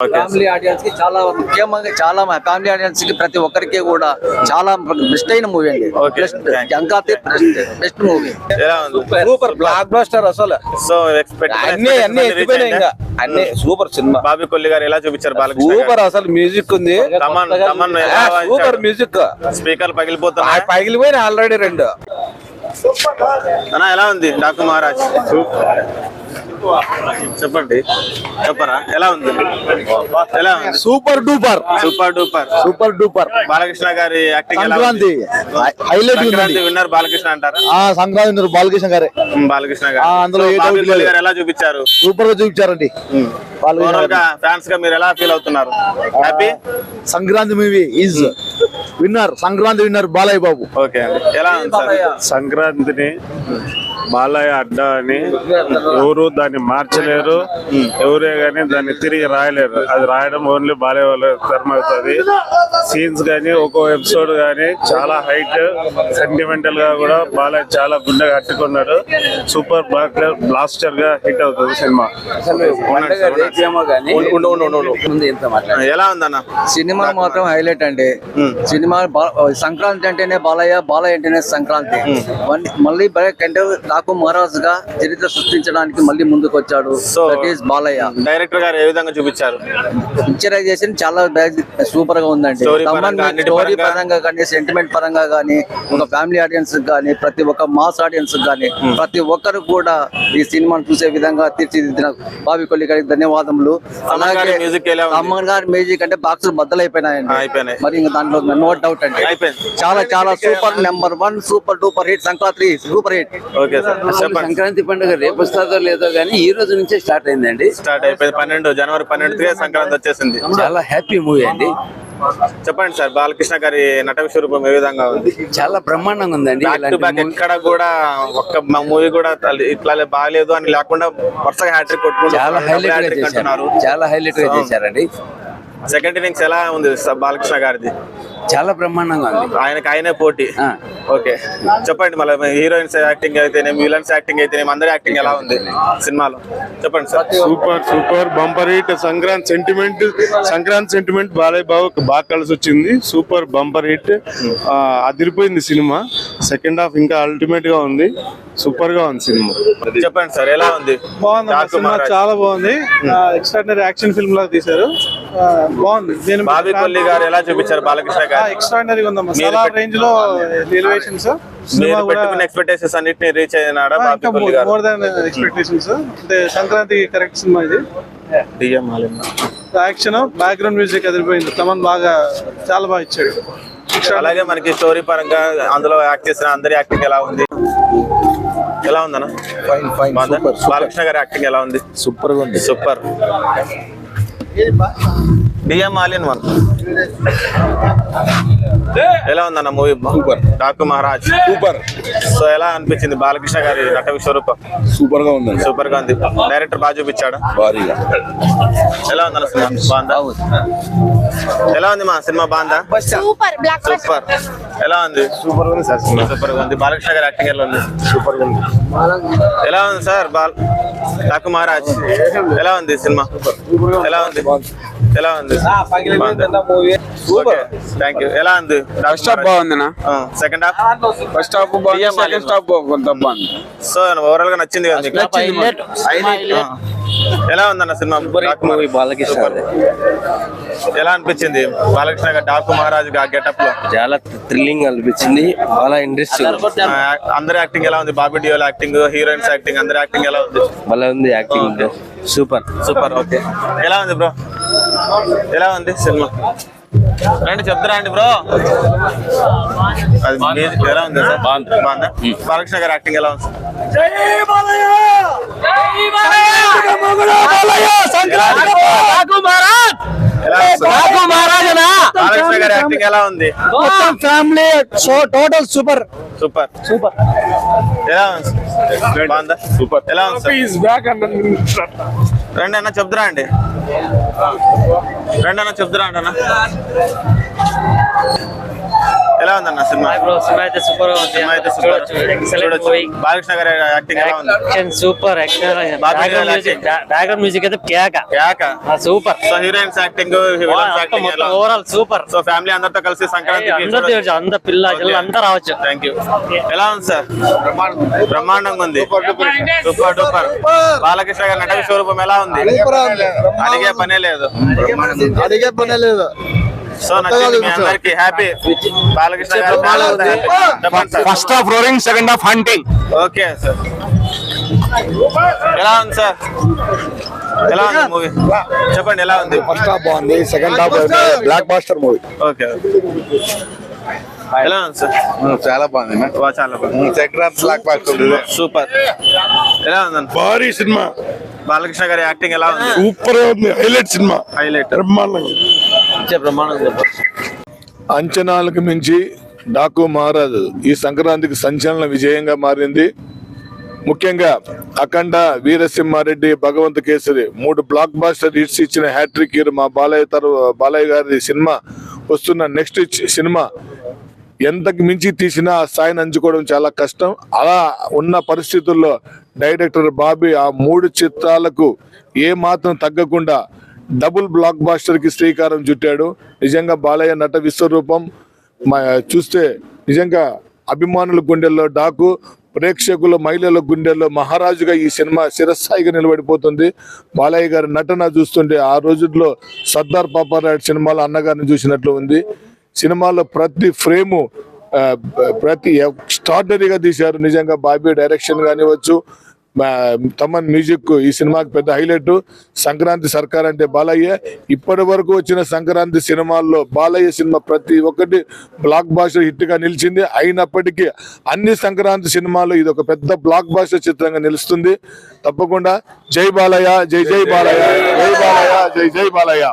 Family audience కి చాలా ముఖ్యంగా చాలా ఫ్యామిలీ ఆడియన్స్ కి ప్రతి ఒక్కరికి కూడా చాలా బెస్ట్ అయిన మూవీ అండి. Best movie, super block buster అసలు. సో అన్ని సూపర్ సినిమా. బాబీ కొల్లి గారు ఎలా చూపించారు బాలకృష్ణ? సూపర్ అసలు మ్యూజిక్ ఉంది, సూపర్ మ్యూజిక్. స్పీకర్ పగిలిపోతున్నాయి, పగిలిపోయిన ఆల్రెడీ 2. అన్న ఎలా ఉంది డాకు మహారాజ్? చెప్పండి, చెప్పరా ఎలా ఉంది? ఎలా ఉంది? Super duper, super duper, super duper. బాలకృష్ణ గారి acting Sankranti highlight. Sankranti winner Balakrishna అంటారా? సంక్రాంతి విన్నర్ బాలకృష్ణ గారే. బాలకృష్ణ గారు అందులో బాబీ కొల్లి గారు ఎలా చూపించారు? సూపర్ గా చూపించారండి. ఫ్యాన్స్ గా మీరు ఎలా ఫీల్ అవుతున్నారు? Happy? Sankranti movie is winner, Sankranti winner Balayya Babu. Okay అండి, ఎలా ఉంది సార్? సంక్రాంతిని బాలయ్య అడ్డా అని ఎవరు దాన్ని మార్చలేరు, ఎవరే గానీ దాన్ని తిరిగి రాయలేరు. అది రాయడం ఓన్లీ బాలయ్య వాళ్ళ కర్మ అవుతుంది. సీన్స్ గానీ ఒక్కో ఎపిసోడ్ గానీ చాలా హైట్, సెంటిమెంటల్ గా కూడా బాలయ్య చాలా గుండెగా కట్టుకున్నాడు. సూపర్ బ్లాస్టర్ గా హిట్ అవుతుంది సినిమా. ఎలా ఉందన్న సినిమా? మాత్రం హైలైట్ అండి. సినిమా సంక్రాంతి అంటేనే బాలయ్య, బాలయ్య అంటేనే సంక్రాంతి. మళ్ళీ డాకు మహారాజ్ గా చరిత్ర సృష్టించడానికి మళ్ళీ ముందుకు వచ్చాడు. That is Balayya. డైరెక్టర్ గారు ఏ విధంగా చూపించారు? పిక్చరైజేషన్ చాలా సూపర్ గా ఉందండి. స్టోరీ పరంగా కానీ, సెంటిమెంట్ పరంగా కానీ, ఒక ఫ్యామిలీ ఆడియన్స్ గానీ, ప్రతి ఒక్క మాస్ ఆడియన్స్ గానీ, ప్రతి ఒక్కరు కూడా ఈ సినిమాను చూసే విధంగా తీర్చిదిద్దిన బాబీ కొల్లి గారికి ధన్యవాదములు. అలాగే అమ్మన్ గారి మ్యూజిక్ అంటే బాక్సులు బద్దలైపోయినాయండి. మరి ఇంకా దాంట్లో నో డౌట్ అండి. చాలా చాలా super, number 1 super duper hit. Sankranti super hit. Okay sir, Sankranti పండుగ రేపు వస్తుందో లేదో గానీ ఈ రోజు నుంచే స్టార్ట్ అయిందండి. స్టార్ట్ అయిపోయింది. జనవరి 12 సంక్రాంతి వచ్చేసింది. చాలా హ్యాపీ మూవీ అండి. చెప్పండి సార్, బాలకృష్ణ గారి నట విశ్వరూపం ఏ విధంగా ఉంది? చాలా బ్రహ్మాండంగా ఉందండి. ఎక్కడ కూడా ఒక్క మూవీ కూడా ఇట్లా బాగాలేదు అని లేకుండా వరుసగా హ్యాట్రిక్ కొట్టుకుంటూ చాలా హైలైట్ గా చేశారు. చాలా హైలైట్ గా చేశారండి. సెకండ్ ఇన్నింగ్స్ ఎలా ఉంది బాలకృష్ణ గారిది? చాలా బ్రహ్మాండంగా ఉంది. ఆయనే పోటీ. ఓకే, చెప్పండి. మళ్ళీ హీరోయిన్స్ యాక్టింగ్ అయితేనేమి, విలన్స్ యాక్టింగ్ అయితేనేమి, అందరి యాక్టింగ్ ఎలా ఉంది సినిమాలో? చెప్పండి sir. Super bumper hit. Sankranti sentiment Balayya Babu బాగా కలిసి వచ్చింది. Super bumper hit. అదిరిపోయింది సినిమా. సెకండ్ హాఫ్ ఇంకా అల్టిమేట్ గా ఉంది. సూపర్ గా ఉంది సినిమా. చెప్పండి సార్, ఎలా ఉంది? బాగుంది సినిమా, చాలా బాగుంది. ఎక్స్ట్రాడినరీ యాక్షన్ ఫిల్మ్ లాగా తీశారు. బాగుంది. బాబీ కొల్లి గారు ఎలా చూపించారు బాలకృష్ణ గారు? ఎక్స్ట్రాడినరీ ఉందమ్మా. చాలా రేంజ్ లో ఎలివేషన్స్. ఎక్స్పెక్టేషన్స్ అన్నిటిని రీచ్ అయినాడా బాబీ కొల్లి గారు? More than expectations. అంటే సంక్రాంతి కరెక్ట్ సినిమా ఇది. యాక్షన్, బ్యాక్గ్రౌండ్ మ్యూజిక్ అదిరిపోయింది. తమన్ బాగా చాలా బాగా ఇచ్చాడు. అలాగే మనకి స్టోరీ పరంగా అందులో యాక్ట్ చేసిన అందరి యాక్టింగ్ ఎలా ఉంది? ఎలా ఉందన్న? బాలకృష్ణ గారి యాక్టింగ్ ఎలా ఉంది? సూపర్ గా ఉంది. సూపర్. డిఎం ఆలియన్ 1 ఎలా ఉందన్న movie? Super. Daaku Maharaj super. So ఎలా అనిపించింది బాలకృష్ణ గారి నట విశ్వరూపం? సూపర్ గా ఉంది. సూపర్ గా ఉంది. డైరెక్టర్ బాగా చూపించాడా? భారీగా. ఎలా ఉందన్న సినిమా? బాగుందా? ఎలా ఉంది మా సినిమా? బాగుందా? సూపర్. సూపర్. ఎలా ఉంది? సూపర్ గా ఉంది సార్ సినిమా. సూపర్ గా ఉంది. బాలకృష్ణ గారి యాక్టింగ్ ఎలా ఉంది? సూపర్ గా ఉంది. ఎలా ఉంది సార్? డాకు మహారాజ్ ఎలా ఉంది సినిమా? ఎలా ఉంది? ఎలా ఉంది? Thank you. ఎలా ఉంది? ఫస్ట్ హాఫ్ బాగుందినా? Second half? ఫస్ట్ హాఫ్ బాగుంది, సెకండ్ హాఫ్ కొంత బాగుంది. సో ఓవరాల్ గా నచ్చింది కదా మీకు? ఎలా ఉందన్న సినిమా? బాలకృష్ణ ఎలా అనిపించింది బాలకృష్ణ గారు డాకు మహారాజ్ గెటప్ లో? చాలా థ్రిల్లింగ్ అనిపించింది. చాలా ఇంట్రెస్టింగ్. అందరి యాక్టింగ్ ఎలా ఉంది? Bobby Deol acting, heroines acting, అందరి యాక్టింగ్ ఎలా ఉంది? భలే ఉంది యాక్టింగ్. సూపర్. సూపర్. ఓకే, ఎలా ఉంది బ్రో? ఎలా ఉంది సినిమా? రండి చెప్తారా అండి బ్రో. అది మ్యూజిక్ ఎలా ఉంది సార్? బాగుందా? బాలకృష్ణ గారి యాక్టింగ్ ఎలా ఉంది? బాలకృష్ణ గారి యాక్టింగ్ ఎలా ఉంది? Family total super. Super. Super. ఎలా ఉంది? బాగుందా? సూపర్. ఎలా ఉంది సార్? రండి అన్న చెప్తారా అండి. రండి అన్న చెప్తారా అండి అన్న. ఎలా ఉందన్న సినిమా? సినిమా అయితే సూపర్ గా ఉంది. సినిమా అయితే సూపర్. చూడొచ్చు. బాలకృష్ణ గారి యాక్టింగ్ ఎలా ఉంది? Action super. బ్యాక్గ్రౌండ్ మ్యూజిక్ అయితే కేక super. So heroines acting, acting overall super. So family అందరితో కలిసి సంక్రాంతి అందరు పిల్ల అంతా రావచ్చు. Thank you. ఎలా ఉంది సార్? బ్రహ్మాండంగా ఉంది. Super duper. బాలకృష్ణ గారి నట స్వరూపం ఎలా ఉంది? అడిగే పనే లేదు. సో నచ్చింది మీ అందరికి? Happy? Balakrishna garu first half roaring, second half hunting. Okay sir. ఎలా ఉంది సార్? ఎలా ఉంది మూవీ? చెప్పండి ఎలా ఉంది? ఫస్ట్ హాఫ్ బాగుంది, second half blockbuster movie. Okay. ఎలా ఉంది సార్? చాలా బాగుంది. చాలా బాగుంది. Second half blockbuster super. ఎలా ఉందండి? భారీ సినిమా. బాలకృష్ణ గారి యాక్టింగ్ ఎలా ఉంది? సూపర్ గా ఉంది. Highlight cinema. హైలైట్. బ్రహ్మాండంగా. అంచనాలకు మించి డాకు మహారాజు ఈ సంక్రాంతికి సంచలన విజయంగా మారింది. ముఖ్యంగా Akhanda, Veera Simha Reddy, Bhagavanth Kesari 3 blockbuster hits ఇచ్చిన హ్యాట్రిక్ హీరో మా బాలయ్య గారి సినిమా వస్తున్న నెక్స్ట్ సినిమా ఎంతకు మించి తీసినా ఆ స్థాయిని అంచుకోవడం చాలా కష్టం. అలా ఉన్న పరిస్థితుల్లో డైరెక్టర్ బాబీ ఆ 3 చిత్రాలకు ఏ మాత్రం తగ్గకుండా డబుల్ బ్లాక్ బాస్టర్ కి శ్రీకారం చుట్టాడు. నిజంగా బాలయ్య నట విశ్వరూపం చూస్తే నిజంగా అభిమానుల గుండెల్లో డాకు, ప్రేక్షకుల మహిళల గుండెల్లో మహారాజుగా ఈ సినిమా చిరస్థాయిగా నిలబడిపోతుంది. బాలయ్య గారి నటన చూస్తుంటే ఆ రోజుల్లో సర్దార్ పాపారాయుడు సినిమాలో అన్నగారిని చూసినట్లు ఉంది. సినిమాలో ప్రతి ఫ్రేము ప్రతి ఎక్స్ట్రాడినరీగా తీశారు. నిజంగా బాబీ డైరెక్షన్ కానివచ్చు, తమన్ మ్యూజిక్ ఈ సినిమాకి పెద్ద హైలైట్. సంక్రాంతి సర్కార్ అంటే బాలయ్య. ఇప్పటి వరకు వచ్చిన సంక్రాంతి సినిమాల్లో బాలయ్య సినిమా ప్రతి ఒక్కటి బ్లాక్ బాస్టర్ హిట్ గా నిలిచింది. అయినప్పటికీ అన్ని సంక్రాంతి సినిమాలు ఇది ఒక పెద్ద బ్లాక్ బాస్టర్ చిత్రంగా నిలుస్తుంది. తప్పకుండా జై బాలయ్య, జై జై బాలయ్య, జై బాలయ్య, జై జై బాలయ్య.